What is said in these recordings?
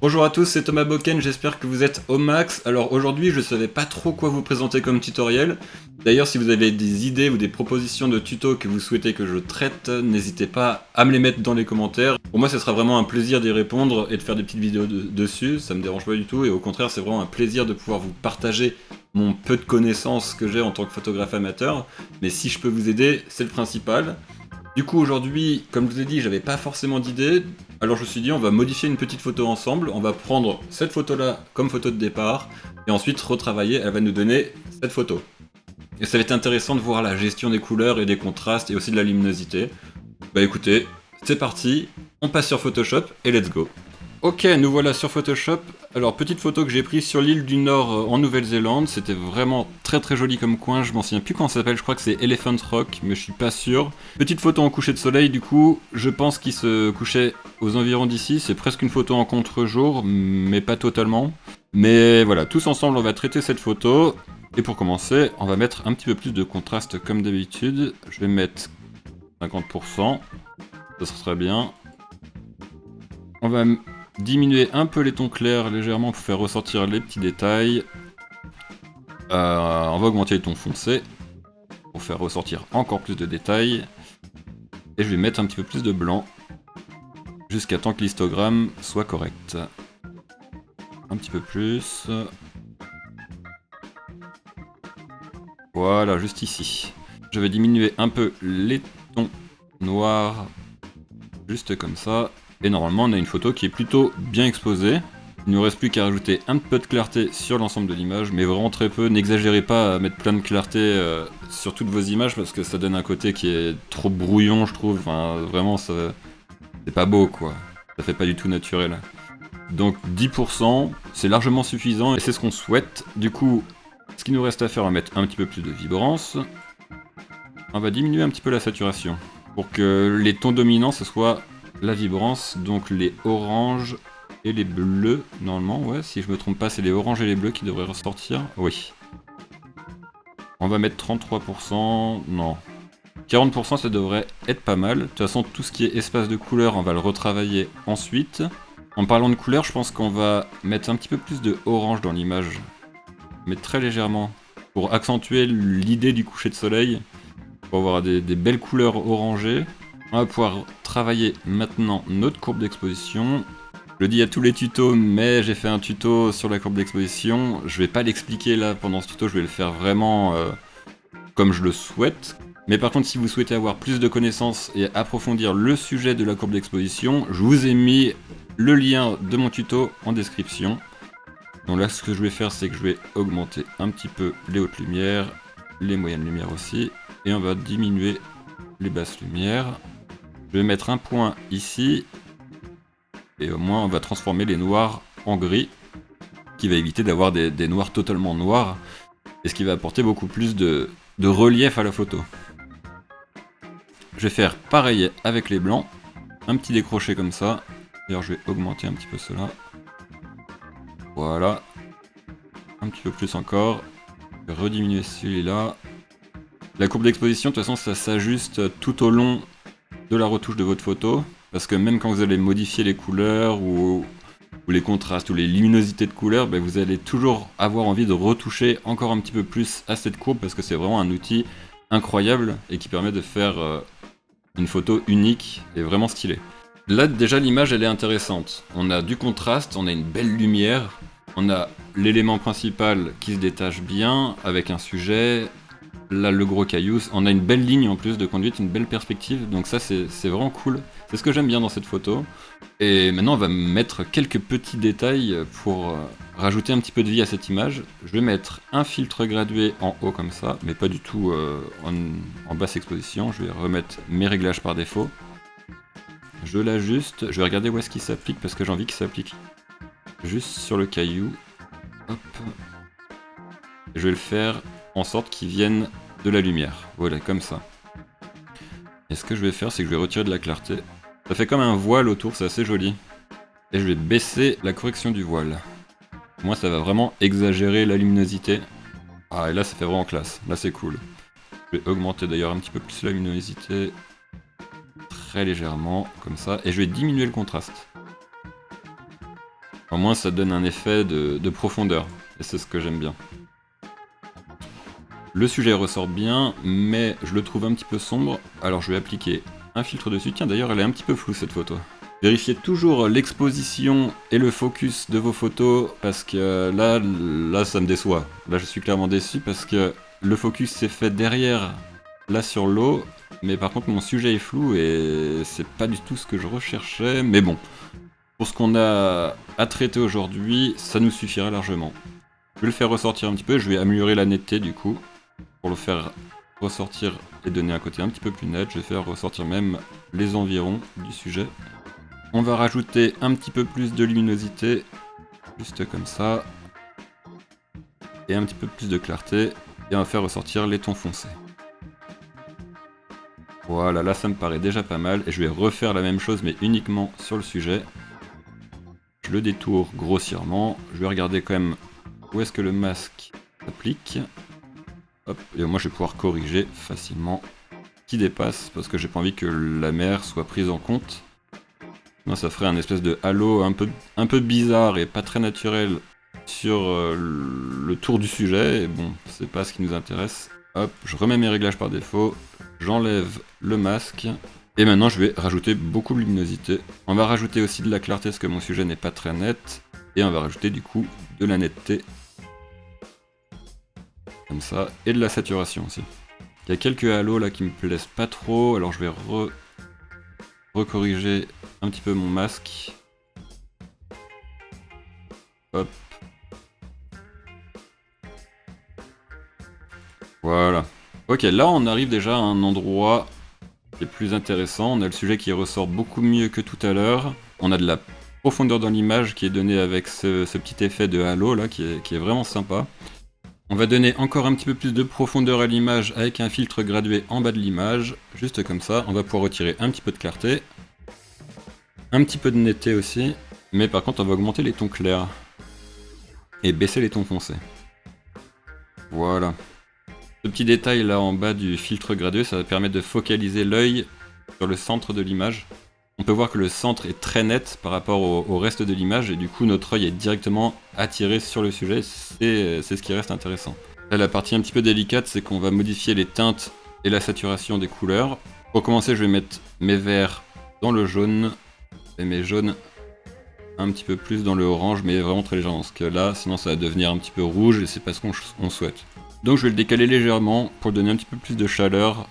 Bonjour à tous, c'est Thomas Boken, j'espère que vous êtes au max. Alors aujourd'hui, je savais pas trop quoi vous présenter comme tutoriel. D'ailleurs, si vous avez des idées ou des propositions de tutos que vous souhaitez que je traite, n'hésitez pas à me les mettre dans les commentaires. Pour moi, ce sera vraiment un plaisir d'y répondre et de faire des petites vidéos dessus, ça me dérange pas du tout. Et au contraire, c'est vraiment un plaisir de pouvoir vous partager mon peu de connaissances que j'ai en tant que photographe amateur. Mais si je peux vous aider, c'est le principal. Du coup aujourd'hui, comme je vous ai dit, j'avais pas forcément d'idée, alors je me suis dit on va modifier une petite photo ensemble, on va prendre cette photo là comme photo de départ, et ensuite retravailler, elle va nous donner cette photo. Et ça va être intéressant de voir la gestion des couleurs et des contrastes et aussi de la luminosité. Bah écoutez, c'est parti, on passe sur Photoshop et let's go. Ok, nous voilà sur Photoshop. Alors, petite photo que j'ai prise sur l'île du Nord en Nouvelle-Zélande. C'était vraiment très très joli comme coin. Je m'en souviens plus comment ça s'appelle. Je crois que c'est Elephant Rock, mais je suis pas sûr. Petite photo en coucher de soleil, du coup. Je pense qu'il se couchait aux environs d'ici. C'est presque une photo en contre-jour, mais pas totalement. Mais voilà, tous ensemble, on va traiter cette photo. Et pour commencer, on va mettre un petit peu plus de contraste comme d'habitude. Je vais mettre 50%. Ça serait bien. On va diminuer un peu les tons clairs légèrement pour faire ressortir les petits détails. On va augmenter les tons foncés pour faire ressortir encore plus de détails. Et je vais mettre un petit peu plus de blanc jusqu'à temps que l'histogramme soit correct. Un petit peu plus. Voilà, juste ici. Je vais diminuer un peu les tons noirs, juste comme ça. Et normalement, on a une photo qui est plutôt bien exposée. Il ne nous reste plus qu'à rajouter un peu de clarté sur l'ensemble de l'image, mais vraiment très peu. N'exagérez pas à mettre plein de clarté sur toutes vos images parce que ça donne un côté qui est trop brouillon, je trouve. Enfin, vraiment, c'est pas beau, quoi. Ça fait pas du tout naturel. Donc 10%, c'est largement suffisant et c'est ce qu'on souhaite. Du coup, ce qu'il nous reste à faire, on va mettre un petit peu plus de vibrance. On va diminuer un petit peu la saturation pour que les tons dominants, ce soit la vibrance, donc les oranges et les bleus, normalement, ouais, si je me trompe pas, c'est les oranges et les bleus qui devraient ressortir, oui. On va mettre 33%, non. 40% ça devrait être pas mal. De toute façon, tout ce qui est espace de couleur, on va le retravailler ensuite. En parlant de couleur, je pense qu'on va mettre un petit peu plus de orange dans l'image, mais très légèrement, pour accentuer l'idée du coucher de soleil, pour avoir des belles couleurs orangées. On va pouvoir travailler maintenant notre courbe d'exposition. Je le dis à tous les tutos, mais j'ai fait un tuto sur la courbe d'exposition. Je vais pas l'expliquer là pendant ce tuto, je vais le faire vraiment comme je le souhaite. Mais par contre, si vous souhaitez avoir plus de connaissances et approfondir le sujet de la courbe d'exposition, je vous ai mis le lien de mon tuto en description. Donc là, ce que je vais faire, c'est que je vais augmenter un petit peu les hautes lumières, les moyennes lumières aussi, et on va diminuer les basses lumières. Je vais mettre un point ici, et au moins on va transformer les noirs en gris, qui va éviter d'avoir des noirs totalement noirs, et ce qui va apporter beaucoup plus de relief à la photo. Je vais faire pareil avec les blancs, un petit décroché comme ça. D'ailleurs je vais augmenter un petit peu cela. Voilà. Un petit peu plus encore. Je vais rediminuer celui-là. La courbe d'exposition, de toute façon ça s'ajuste tout au long de la retouche de votre photo. Parce que même quand vous allez modifier les couleurs ou les contrastes ou les luminosités de couleurs, ben vous allez toujours avoir envie de retoucher encore un petit peu plus à cette courbe parce que c'est vraiment un outil incroyable et qui permet de faire une photo unique et vraiment stylée. Là déjà l'image elle est intéressante. On a du contraste, on a une belle lumière, on a l'élément principal qui se détache bien avec un sujet. Là, le gros caillou, on a une belle ligne en plus de conduite, une belle perspective, donc ça c'est vraiment cool. C'est ce que j'aime bien dans cette photo. Et maintenant on va mettre quelques petits détails pour rajouter un petit peu de vie à cette image. Je vais mettre un filtre gradué en haut comme ça, mais pas du tout en basse exposition. Je vais remettre mes réglages par défaut. Je l'ajuste, je vais regarder où est-ce qu'il s'applique parce que j'ai envie qu'il s'applique juste sur le caillou. Hop. Je vais le faire en sorte qu'ils viennent de la lumière. Voilà, comme ça. Et ce que je vais faire, c'est que je vais retirer de la clarté. Ça fait comme un voile autour, c'est assez joli. Et je vais baisser la correction du voile. Moi, ça va vraiment exagérer la luminosité. Ah, et là, ça fait vraiment classe. Là, c'est cool. Je vais augmenter d'ailleurs un petit peu plus la luminosité. Très légèrement, comme ça. Et je vais diminuer le contraste. Au moins ça donne un effet de profondeur, et c'est ce que j'aime bien. Le sujet ressort bien, mais je le trouve un petit peu sombre, alors je vais appliquer un filtre dessus. Tiens, d'ailleurs elle est un petit peu floue cette photo. Vérifiez toujours l'exposition et le focus de vos photos, parce que là ça me déçoit. Là je suis clairement déçu parce que le focus s'est fait derrière, là sur l'eau, mais par contre mon sujet est flou et c'est pas du tout ce que je recherchais, mais bon. Pour ce qu'on a à traiter aujourd'hui, ça nous suffira largement. Je vais le faire ressortir un petit peu, je vais améliorer la netteté du coup, pour le faire ressortir et donner un côté un petit peu plus net. Je vais faire ressortir même les environs du sujet. On va rajouter un petit peu plus de luminosité, juste comme ça, et un petit peu plus de clarté, et on va faire ressortir les tons foncés. Voilà, là ça me paraît déjà pas mal, et je vais refaire la même chose mais uniquement sur le sujet. Je le détourne grossièrement, je vais regarder quand même où est-ce que le masque s'applique. Hop, et moi je vais pouvoir corriger facilement ce qui dépasse, parce que j'ai pas envie que la mer soit prise en compte. Non, ça ferait un espèce de halo un peu bizarre et pas très naturel sur le tour du sujet, et bon, c'est pas ce qui nous intéresse. Hop, je remets mes réglages par défaut, j'enlève le masque, et maintenant je vais rajouter beaucoup de luminosité. On va rajouter aussi de la clarté parce que mon sujet n'est pas très net, et on va rajouter du coup de la netteté, comme ça, et de la saturation aussi. Il y a quelques halos là qui me plaisent pas trop, alors je vais recorriger un petit peu mon masque. Hop. Voilà. Ok, là on arrive déjà à un endroit qui est plus intéressant. On a le sujet qui ressort beaucoup mieux que tout à l'heure. On a de la profondeur dans l'image qui est donnée avec ce petit effet de halo là qui est vraiment sympa. On va donner encore un petit peu plus de profondeur à l'image avec un filtre gradué en bas de l'image, juste comme ça. On va pouvoir retirer un petit peu de clarté, un petit peu de netteté aussi, mais par contre on va augmenter les tons clairs et baisser les tons foncés. Voilà. Ce petit détail là en bas du filtre gradué, ça va permettre de focaliser l'œil sur le centre de l'image. On peut voir que le centre est très net par rapport au reste de l'image, et du coup notre œil est directement attiré sur le sujet, c'est ce qui reste intéressant. Là, la partie un petit peu délicate, c'est qu'on va modifier les teintes et la saturation des couleurs. Pour commencer, je vais mettre mes verts dans le jaune, et mes jaunes un petit peu plus dans le orange, mais vraiment très légèrement, parce que là, sinon ça va devenir un petit peu rouge, et c'est pas ce qu'on souhaite. Donc je vais le décaler légèrement, pour donner un petit peu plus de chaleur,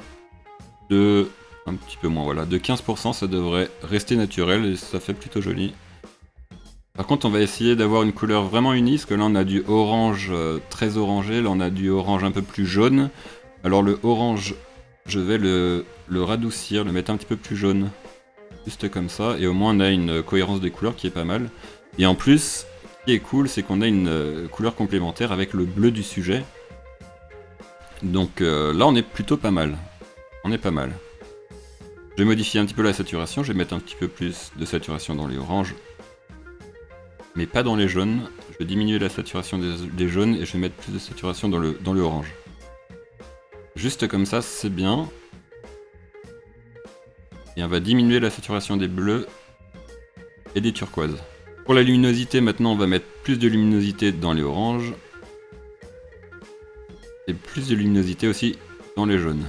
un petit peu moins, voilà, de 15%, ça devrait rester naturel et ça fait plutôt joli. Par contre, on va essayer d'avoir une couleur vraiment unie, parce que là on a du orange très orangé, là on a du orange un peu plus jaune. Alors le orange, je vais le radoucir, le mettre un petit peu plus jaune, juste comme ça, et au moins on a une cohérence des couleurs qui est pas mal. Et en plus, ce qui est cool, c'est qu'on a une couleur complémentaire avec le bleu du sujet. Donc là on est plutôt pas mal. On est pas mal. Je vais modifier un petit peu la saturation, je vais mettre un petit peu plus de saturation dans les oranges, mais pas dans les jaunes. Je vais diminuer la saturation des jaunes et je vais mettre plus de saturation dans le orange. Juste comme ça, c'est bien. Et on va diminuer la saturation des bleus et des turquoises. Pour la luminosité, maintenant, on va mettre plus de luminosité dans les oranges. Et plus de luminosité aussi dans les jaunes.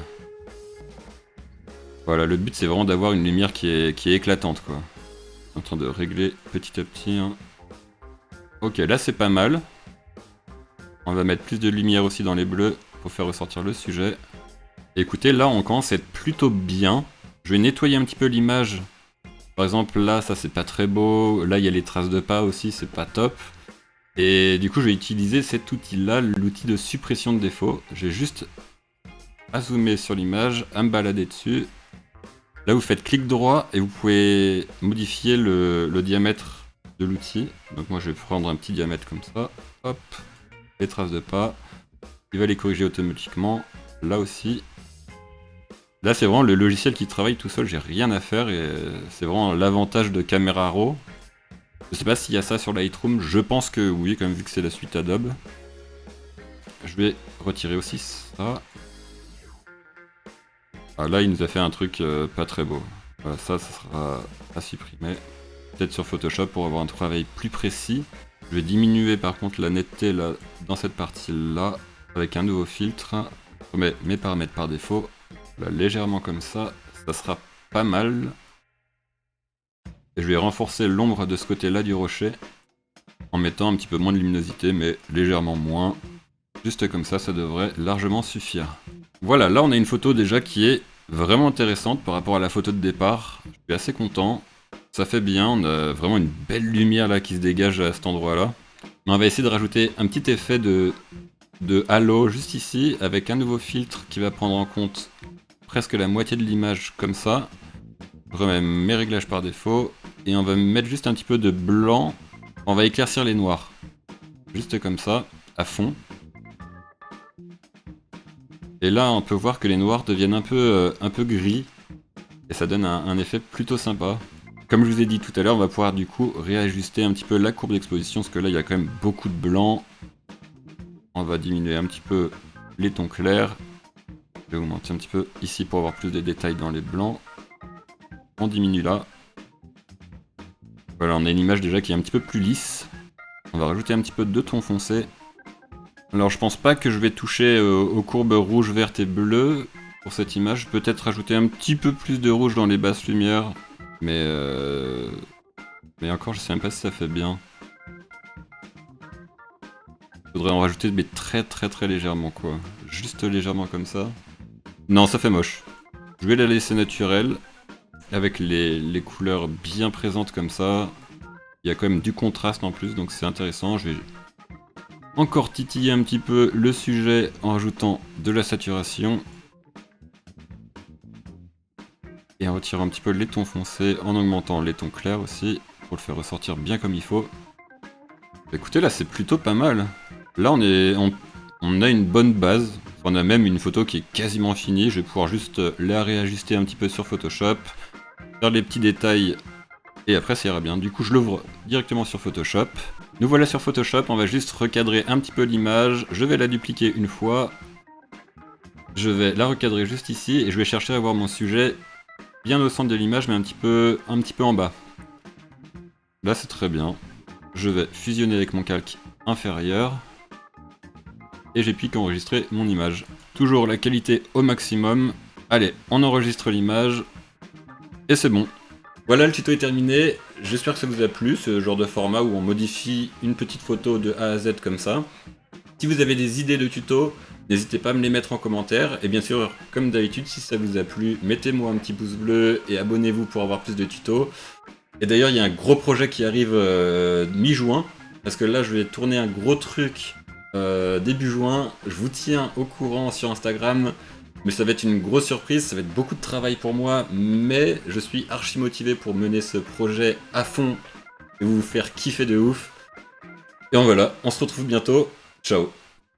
Voilà, le but c'est vraiment d'avoir une lumière qui est éclatante, quoi. Je suis en train de régler petit à petit. Hein. Ok, là c'est pas mal. On va mettre plus de lumière aussi dans les bleus pour faire ressortir le sujet. Et écoutez, là on commence à être plutôt bien. Je vais nettoyer un petit peu l'image. Par exemple, là ça c'est pas très beau. Là il y a les traces de pas aussi, c'est pas top. Et du coup je vais utiliser cet outil-là, l'outil de suppression de défaut. J'ai juste à zoomer sur l'image, à me balader dessus. Là, vous faites clic droit et vous pouvez modifier le diamètre de l'outil. Donc moi, je vais prendre un petit diamètre comme ça. Hop, les traces de pas. Il va les corriger automatiquement. Là aussi. Là, c'est vraiment le logiciel qui travaille tout seul. J'ai rien à faire et c'est vraiment l'avantage de Camera Raw. Je sais pas s'il y a ça sur Lightroom. Je pense que oui, quand même, vu que c'est la suite Adobe. Je vais retirer aussi ça. Ah, là, il nous a fait un truc pas très beau. Voilà, ça sera à supprimer. peut-être sur Photoshop pour avoir un travail plus précis. Je vais diminuer par contre la netteté là, dans cette partie-là, avec un nouveau filtre. Je remets mes paramètres par défaut, là, légèrement comme ça sera pas mal. Et je vais renforcer l'ombre de ce côté-là du rocher, en mettant un petit peu moins de luminosité, mais légèrement moins. Juste comme ça devrait largement suffire. Voilà, là on a une photo déjà qui est vraiment intéressante par rapport à la photo de départ. Je suis assez content. Ça fait bien, on a vraiment une belle lumière là qui se dégage à cet endroit-là. Mais on va essayer de rajouter un petit effet de halo juste ici, avec un nouveau filtre qui va prendre en compte presque la moitié de l'image comme ça. Je remets mes réglages par défaut, et on va mettre juste un petit peu de blanc. On va éclaircir les noirs. Juste comme ça, à fond. Et là, on peut voir que les noirs deviennent un peu gris. Et ça donne un effet plutôt sympa. Comme je vous ai dit tout à l'heure, on va pouvoir du coup réajuster un petit peu la courbe d'exposition, parce que là, il y a quand même beaucoup de blanc. On va diminuer un petit peu les tons clairs. Je vais augmenter un petit peu ici pour avoir plus de détails dans les blancs. On diminue là. Voilà, on a une image déjà qui est un petit peu plus lisse. On va rajouter un petit peu de ton foncé. Alors je pense pas que je vais toucher aux courbes rouge, verte et bleu pour cette image. Peut-être rajouter un petit peu plus de rouge dans les basses lumières. Mais encore je sais même pas si ça fait bien. Faudrait en rajouter mais très légèrement quoi. Juste légèrement comme ça. Non, ça fait moche. Je vais la laisser naturelle. Avec les couleurs bien présentes comme ça. Il y a quand même du contraste en plus, donc c'est intéressant. Je vais encore titiller un petit peu le sujet en rajoutant de la saturation. Et en retirant un petit peu les tons foncés, en augmentant les tons clairs aussi, pour le faire ressortir bien comme il faut. Écoutez, là c'est plutôt pas mal. Là on a une bonne base. On a même une photo qui est quasiment finie. Je vais pouvoir juste la réajuster un petit peu sur Photoshop. Faire les petits détails et après ça ira bien. Du coup je l'ouvre directement sur Photoshop. Nous voilà sur Photoshop, on va juste recadrer un petit peu l'image. Je vais la dupliquer une fois. Je vais la recadrer juste ici et je vais chercher à avoir mon sujet bien au centre de l'image mais un petit peu en bas. Là c'est très bien. Je vais fusionner avec mon calque inférieur. Et j'ai puis qu'enregistrer mon image. Toujours la qualité au maximum. Allez, on enregistre l'image. Et c'est bon. Voilà, le tuto est terminé. J'espère que ça vous a plu, ce genre de format où on modifie une petite photo de A à Z comme ça. Si vous avez des idées de tutos, n'hésitez pas à me les mettre en commentaire. Et bien sûr, comme d'habitude, si ça vous a plu, mettez-moi un petit pouce bleu et abonnez-vous pour avoir plus de tutos. Et d'ailleurs, il y a un gros projet qui arrive mi-juin. Parce que là, je vais tourner un gros truc début juin. Je vous tiens au courant sur Instagram. Mais ça va être une grosse surprise, ça va être beaucoup de travail pour moi, mais je suis archi motivé pour mener ce projet à fond et vous faire kiffer de ouf. Et voilà, on se retrouve bientôt, ciao.